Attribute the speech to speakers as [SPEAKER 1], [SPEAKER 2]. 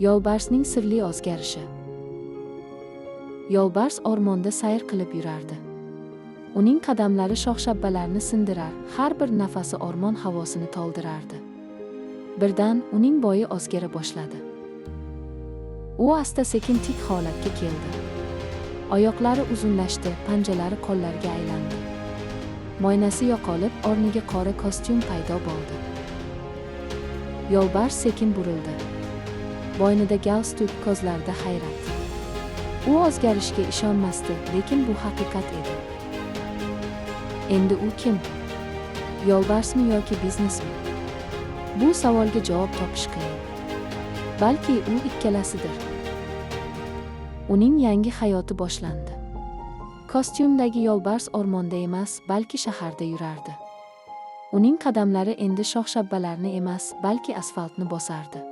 [SPEAKER 1] Yo'lbarsning sirli o'zgarishi. Yo'lbars o'rmonda sayr qilib yurardi. Uning qadamlari shox-shabbalarni sindirar, har bir nafasi o'rmon havosini to'ldirardi. Birdan uning bo'yi o'zgara boshladi. U asta-sekin tik holatga keldi. Oyoqlari uzunlashdi, panjalari qo'llarga aylandi. Mo'ynasi yo'qolib, o'rniga qora kostyum paydo bo'ldi. Yo'lbars sekin burildi. Bo'ynida galstuk, ko'zlarida hayrat. U o'zgarishga ishonmasdi, lekin bu haqiqat edi. Endi u kim? Yo'lbarsmi yoki biznesmi? Bu savolga javob topish qiyin. Balki u ikkalasidir. Uning yangi hayoti boshlandi. Kostyumdagi yo'lbars o'rmonda emas, balki shaharda yurardi. Uning qadamlari endi shox-shabbalarni emas, balki asfaltni bosardi.